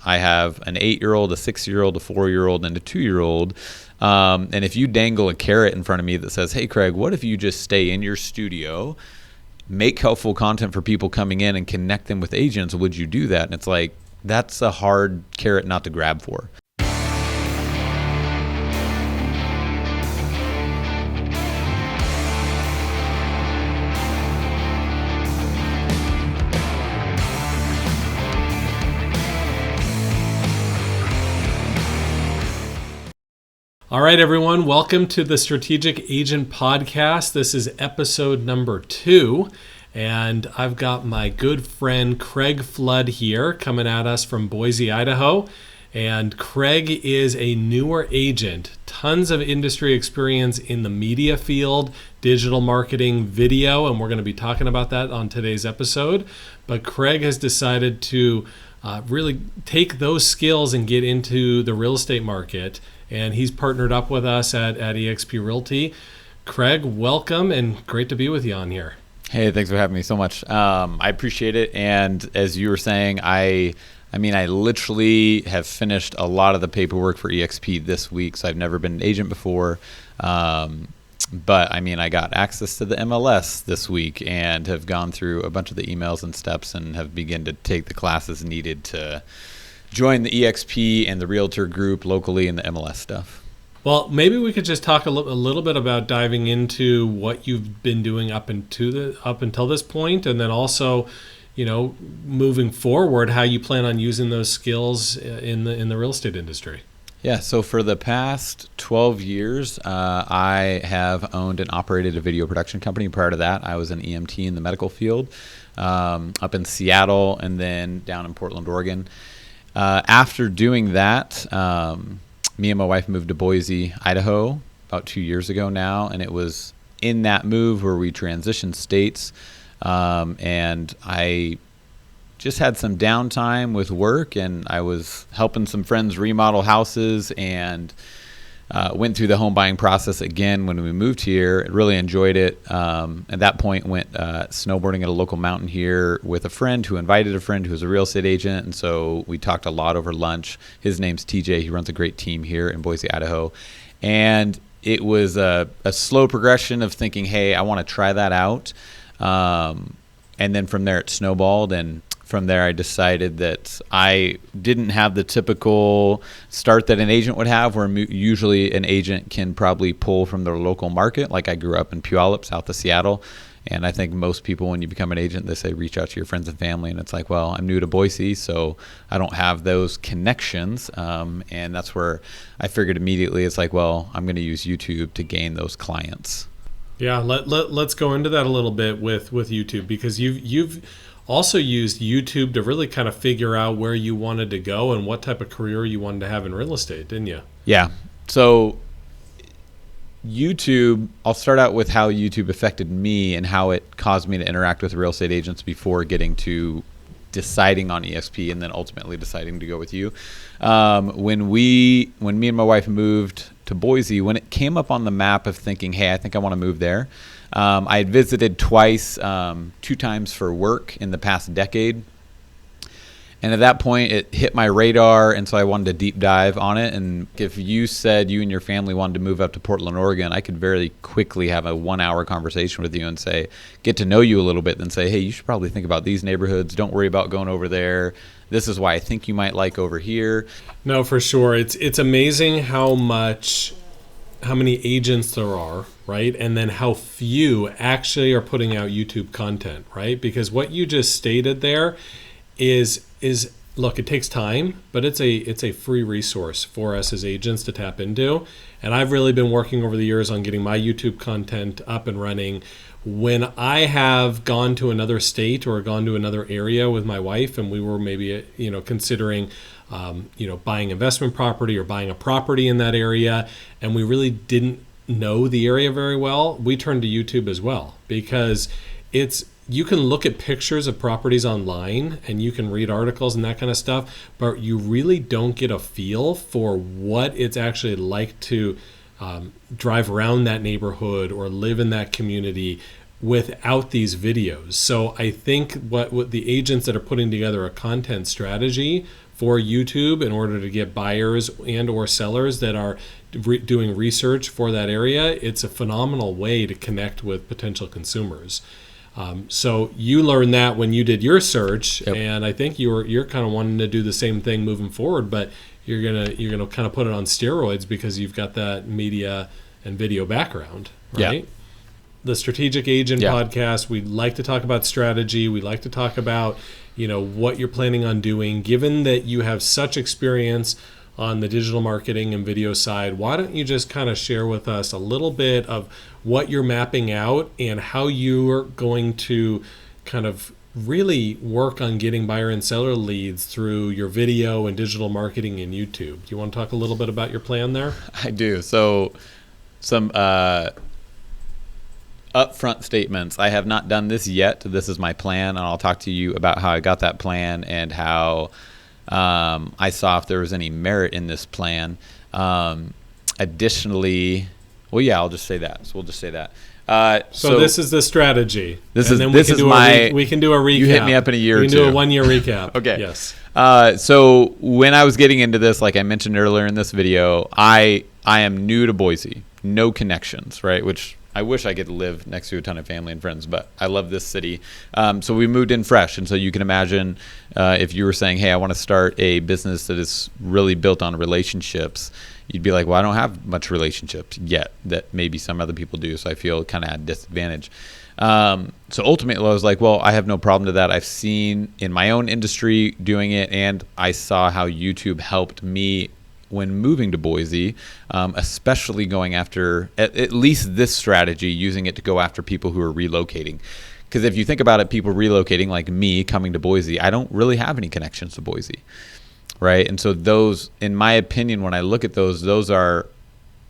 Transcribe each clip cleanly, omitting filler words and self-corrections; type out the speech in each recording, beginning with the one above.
I have an 8-year-old, a 6-year-old, a 4-year-old, and a 2-year-old. And if you dangle a carrot in front of me that says, hey, Craig, what if you just stay in your studio, make helpful content for people coming in and connect them with agents, would you do that? And it's like, that's a hard carrot not to grab for. All right, everyone. Welcome to the Strategic Agent Podcast. This is episode number 2. And I've got my good friend Craig Flood here coming at us from Boise, Idaho. And Craig is a newer agent, tons of industry experience in the media field, digital marketing, video, and we're going to be talking about that on today's episode. But Craig has decided to really take those skills and get into the real estate market. And he's partnered up with us at eXp Realty. Craig, welcome, and great to be with you on here. Hey, thanks for having me so much. I appreciate it. And as you were saying, I literally have finished a lot of the paperwork for eXp this week. So I've never been an agent before. But I got access to the MLS this week and have gone through a bunch of the emails and steps and have begun to take the classes needed to join the eXp and the realtor group locally and the MLS stuff. Well, maybe we could just talk a little bit about diving into what you've been doing up until this point, and then also, moving forward, how you plan on using those skills in the real estate industry. Yeah, so for the past 12 years, I have owned and operated a video production company. Prior to that, I was an EMT in the medical field, up in Seattle and then down in Portland, Oregon. After doing that, me and my wife moved to Boise, Idaho about 2 years ago now. And it was in that move where we transitioned states. And I just had some downtime with work, and I was helping some friends remodel houses and went through the home buying process again when we moved here. I really enjoyed it. At that point, went snowboarding at a local mountain here with a friend who invited a friend who was a real estate agent. And so we talked a lot over lunch. His name's TJ. He runs a great team here in Boise, Idaho. And it was a slow progression of thinking, hey, I want to try that out. And then from there, it snowballed. And from there, I decided that I didn't have the typical start that an agent would have, where usually an agent can probably pull from their local market. Like I grew up in Puyallup, south of Seattle. And I think most people, when you become an agent, they say reach out to your friends and family. And it's like, well, I'm new to Boise, so I don't have those connections. And that's where I figured immediately, it's like, well, I'm going to use YouTube to gain those clients. Yeah, let's go into that a little bit with YouTube, because you've also used YouTube to really kind of figure out where you wanted to go and what type of career you wanted to have in real estate, didn't you? Yeah. So YouTube, I'll start out with how YouTube affected me and how it caused me to interact with real estate agents before getting to deciding on eXp and then ultimately deciding to go with you. When me and my wife moved to Boise, when it came up on the map of thinking, hey, I think I want to move there, I had visited twice, 2 times for work in the past decade. And at that point, it hit my radar, and so I wanted to deep dive on it. And if you said you and your family wanted to move up to Portland, Oregon, I could very quickly have a 1-hour conversation with you and say, get to know you a little bit, then say, hey, you should probably think about these neighborhoods. Don't worry about going over there. This is why I think you might like over here. No, for sure. It's amazing how many agents there are, right? And then how few actually are putting out YouTube content, right? Because what you just stated there is look, it takes time, but it's a free resource for us as agents to tap into. And I've really been working over the years on getting my YouTube content up and running. When I have gone to another state or gone to another area with my wife, and we were maybe considering buying investment property or buying a property in that area, and we really didn't know the area very well, we turned to YouTube as well, because you can look at pictures of properties online and you can read articles and that kind of stuff, but you really don't get a feel for what it's actually like to drive around that neighborhood or live in that community without these videos. So I think what the agents that are putting together a content strategy for YouTube in order to get buyers and or sellers that are doing research for that area, it's a phenomenal way to connect with potential consumers. So you learned that when you did your search, Yep. and I think you're kind of wanting to do the same thing moving forward, but you're gonna kind of put it on steroids because you've got that media and video background, right? Yeah. The Strategic Agent Yeah. podcast, we like to talk about strategy. We like to talk about, what you're planning on doing. Given that you have such experience on the digital marketing and video side, why don't you just kind of share with us a little bit of what you're mapping out and how you're going to kind of really work on getting buyer and seller leads through your video and digital marketing and YouTube. Do you want to talk a little bit about your plan there? I do. So some upfront statements. I have not done this yet. This is my plan, and I'll talk to you about how I got that plan and how I saw if there was any merit in this plan. Additionally, well, yeah, I'll just say that. So we'll just say that. So this is the strategy. We can do a recap. You hit me up in a year or two. We can do a 1 year recap. Okay. Yes. So when I was getting into this, like I mentioned earlier in this video, I am new to Boise, no connections, right? Which I wish I could live next to a ton of family and friends, but I love this city. So we moved in fresh. And so you can imagine if you were saying, hey, I want to start a business that is really built on relationships, you'd be like, well, I don't have much relationships yet that maybe some other people do. So I feel kind of at a disadvantage. So ultimately I was like, well, I have no problem to that. I've seen in my own industry doing it, and I saw how YouTube helped me when moving to Boise, especially going after at least this strategy, using it to go after people who are relocating. Because if you think about it, people relocating like me coming to Boise, I don't really have any connections to Boise, right? And so those, in my opinion, when I look at those are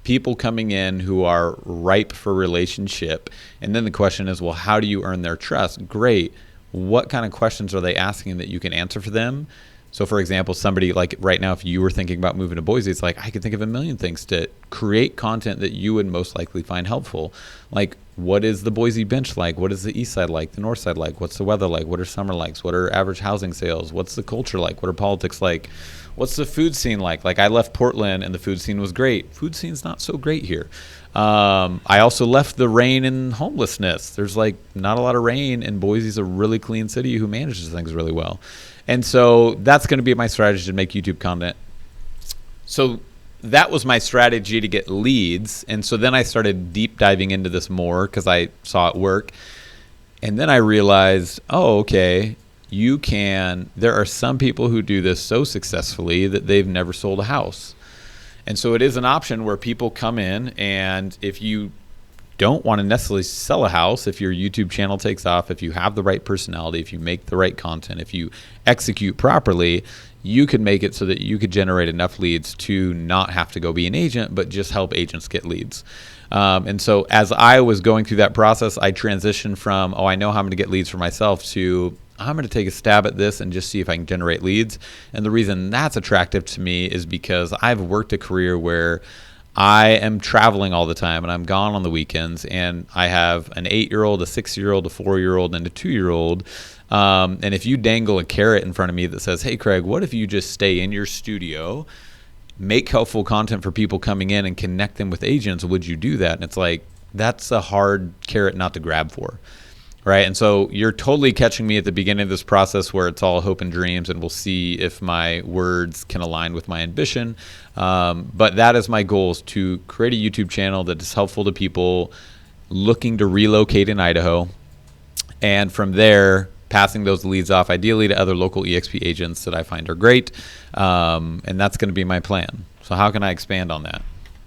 people coming in who are ripe for relationship. And then the question is, well, how do you earn their trust? Great. What kind of questions are they asking that you can answer for them? So, for example, somebody like right now, if you were thinking about moving to Boise, it's like I could think of a million things to create content that you would most likely find helpful. Like, what is the Boise bench like? What is the east side like? The north side like? What's the weather like? What are summer likes? What are average housing sales? What's the culture like? What are politics like? What's the food scene like? Like, I left Portland and the food scene was great. Food scene's not so great here. I also left the rain and homelessness. There's like not a lot of rain, and Boise's a really clean city who manages things really well. And so that's going to be my strategy to make YouTube content. So that was my strategy to get leads. And so then I started deep diving into this more because I saw it work. And then I realized, oh, okay, there are some people who do this so successfully that they've never sold a house. And so it is an option where people come in, and if you don't want to necessarily sell a house, if your YouTube channel takes off, if you have the right personality, if you make the right content, if you execute properly, you could make it so that you could generate enough leads to not have to go be an agent, but just help agents get leads. And so as I was going through that process, I transitioned from, I know how I'm going to get leads for myself, to I'm going to take a stab at this and just see if I can generate leads. And the reason that's attractive to me is because I've worked a career where I am traveling all the time, and I'm gone on the weekends, and I have an 8-year-old, a 6-year-old, a 4-year-old, and a 2-year-old. And if you dangle a carrot in front of me that says, hey, Craig, what if you just stay in your studio, make helpful content for people coming in and connect them with agents, would you do that? And it's like, that's a hard carrot not to grab for. Right. And so you're totally catching me at the beginning of this process where it's all hope and dreams, and we'll see if my words can align with my ambition. But that is my goal, is to create a YouTube channel that is helpful to people looking to relocate in Idaho. And from there, passing those leads off, ideally to other local EXP agents that I find are great. And that's going to be my plan. So how can I expand on that?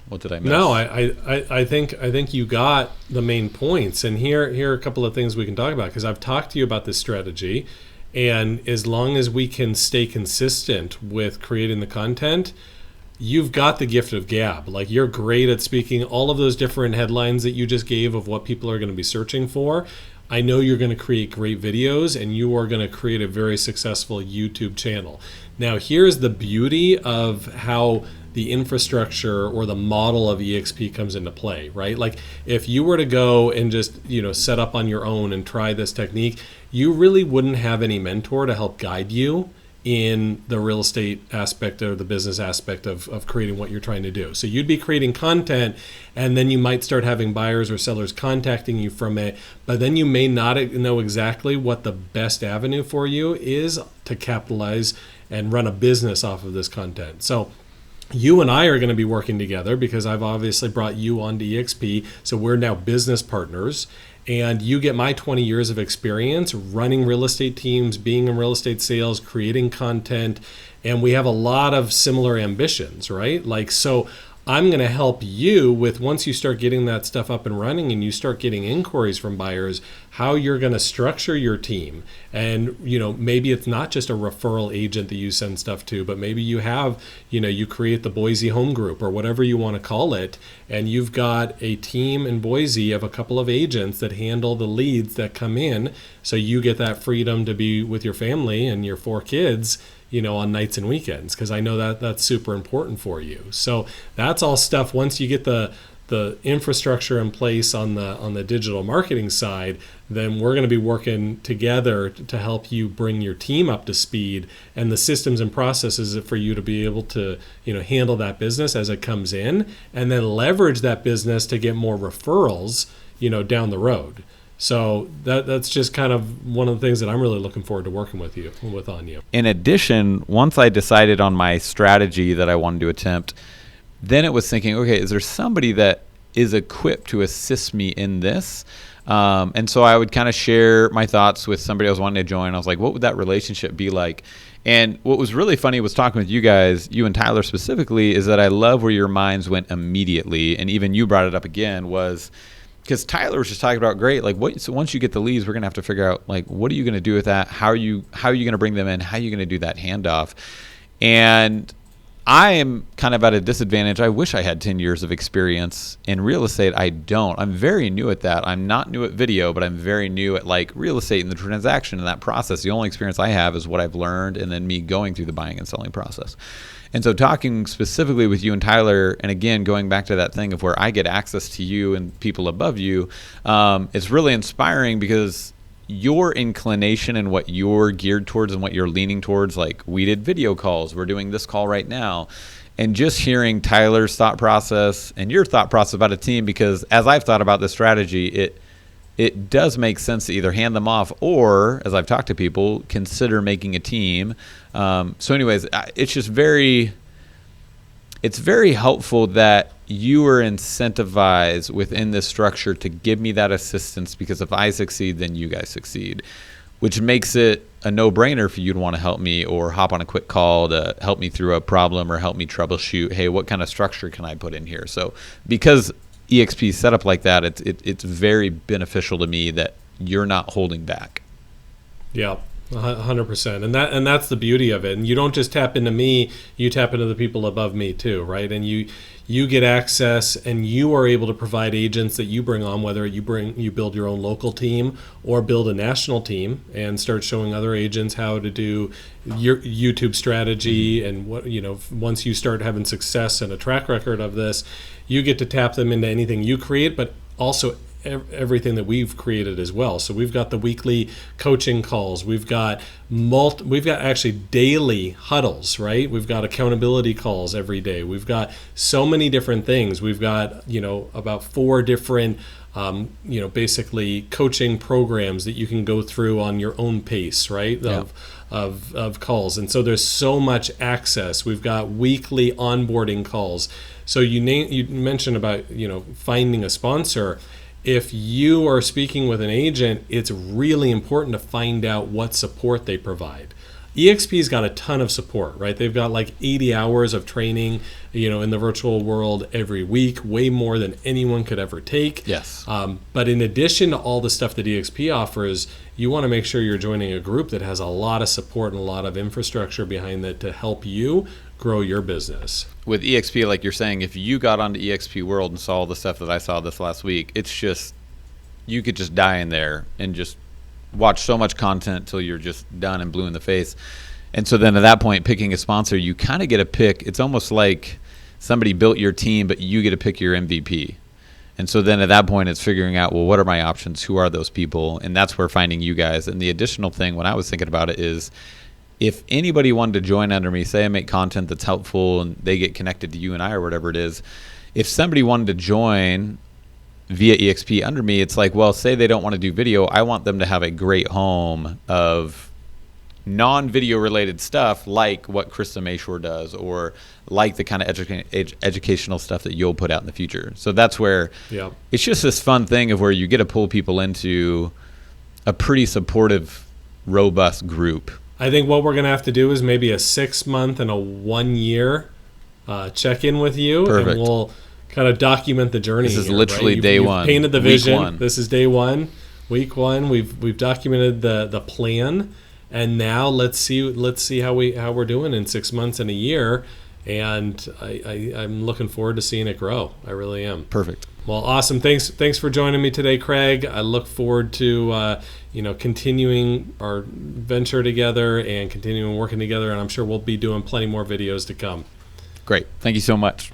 What did I miss? No, I think you got the main points, and here are a couple of things we can talk about, because I've talked to you about this strategy, and as long as we can stay consistent with creating the content, you've got the gift of gab. Like, you're great at speaking all of those different headlines that you just gave of what people are going to be searching for. I know you're going to create great videos, and you are going to create a very successful YouTube channel. Now, here's the beauty of how the infrastructure or the model of EXP comes into play, right? Like, if you were to go and just, set up on your own and try this technique, you really wouldn't have any mentor to help guide you in the real estate aspect or the business aspect of creating what you're trying to do. So you'd be creating content, and then you might start having buyers or sellers contacting you from it, but then you may not know exactly what the best avenue for you is to capitalize and run a business off of this content. So you and I are going to be working together because I've obviously brought you onto EXP. So we're now business partners, and you get my 20 years of experience running real estate teams, being in real estate sales, creating content, and we have a lot of similar ambitions, right? Like, so I'm going to help you with, once you start getting that stuff up and running and you start getting inquiries from buyers, how you're going to structure your team. And, maybe it's not just a referral agent that you send stuff to, but maybe you have, you create the Boise home group or whatever you want to call it. And you've got a team in Boise of a couple of agents that handle the leads that come in. So you get that freedom to be with your family and your 4 kids, on nights and weekends, because I know that that's super important for you. So that's all stuff. Once you get the infrastructure in place on the digital marketing side, then we're going to be working together to help you bring your team up to speed and the systems and processes for you to be able to handle that business as it comes in, and then leverage that business to get more referrals down the road. So that's just kind of one of the things that I'm really looking forward to working with you. In addition, once I decided on my strategy that I wanted to attempt, then it was thinking, okay, is there somebody that is equipped to assist me in this? And so I would kind of share my thoughts with somebody I was wanting to join. I was like, what would that relationship be like? And what was really funny was talking with you guys, you and Tyler specifically, is that I love where your minds went immediately. And even you brought it up again, was because Tyler was just talking about, great, like so once you get the leads, we're going to have to figure out, like, what are you going to do with that? How are you going to bring them in? How are you going to do that handoff? And I am kind of at a disadvantage. I wish I had 10 years of experience in real estate. I don't. I'm very new at that. I'm not new at video, but I'm very new at like real estate and the transaction and that process. The only experience I have is what I've learned and then me going through the buying and selling process. And so talking specifically with you and Tyler, and again, going back to that thing of where I get access to you and people above you, it's really inspiring because your inclination and what you're geared towards and what you're leaning towards, like we did video calls, we're doing this call right now, and just hearing Tyler's thought process and your thought process about a team, because as I've thought about this strategy, it does make sense to either hand them off or, as I've talked to people, consider making a team. So anyways, it's just it's very helpful that you are incentivized within this structure to give me that assistance, because if I succeed, then you guys succeed, which makes it a no-brainer for you to want to help me or hop on a quick call to help me through a problem or help me troubleshoot. Hey, what kind of structure can I put in here? So because EXP is set up like that, it's very beneficial to me that you're not holding back. Yeah, 100%. And that's the beauty of it. And you don't just tap into me, you tap into the people above me too, right? And you get access, and you are able to provide agents that you bring on, whether you build your own local team or build a national team and start showing other agents how to do your YouTube strategy. And what, once you start having success and a track record of this, you get to tap them into anything you create, but also everything that we've created as well. So we've got the weekly coaching calls. We've got actually daily huddles, right? We've got accountability calls every day. We've got so many different things. We've got, about 4 different, basically coaching programs that you can go through on your own pace, right? Yeah. Of calls. And so there's so much access. We've got weekly onboarding calls. So you mentioned about, finding a sponsor. If you are speaking with an agent, it's really important to find out what support they provide. EXP's got a ton of support, right? They've got like 80 hours of training, in the virtual world every week, way more than anyone could ever take. Yes. But in addition to all the stuff that EXP offers, you want to make sure you're joining a group that has a lot of support and a lot of infrastructure behind that to help you grow your business. With EXP, like you're saying, if you got onto EXP World and saw all the stuff that I saw this last week, it's just, you could just die in there and just watch so much content till you're just done and blue in the face. And so then at that point, picking a sponsor, you kind of get to pick. It's almost like somebody built your team, but you get to pick your MVP. And so then at that point, it's figuring out, well, what are my options? Who are those people? And that's where finding you guys. And the additional thing when I was thinking about it is, if anybody wanted to join under me, say I make content that's helpful and they get connected to you and I or whatever it is, if somebody wanted to join via EXP under me, it's like, well, say they don't want to do video. I want them to have a great home of non-video related stuff like what Krista Mayshore does, or like the kind of educational stuff that you'll put out in the future. So that's where it's just this fun thing of where you get to pull people into a pretty supportive, robust group. I think what we're going to have to do is maybe a 6-month and a 1 year check-in with you. Perfect. And we'll kind of document the journey. This is here, literally right? day you've one. Painted the week vision. one. This is day one, week one. We've documented the plan, and now let's see how we're doing in 6 months and a year. And I'm looking forward to seeing it grow. I really am. Perfect. Well, awesome. Thanks for joining me today, Craig. I look forward to continuing our venture together and continuing working together. And I'm sure we'll be doing plenty more videos to come. Great. Thank you so much.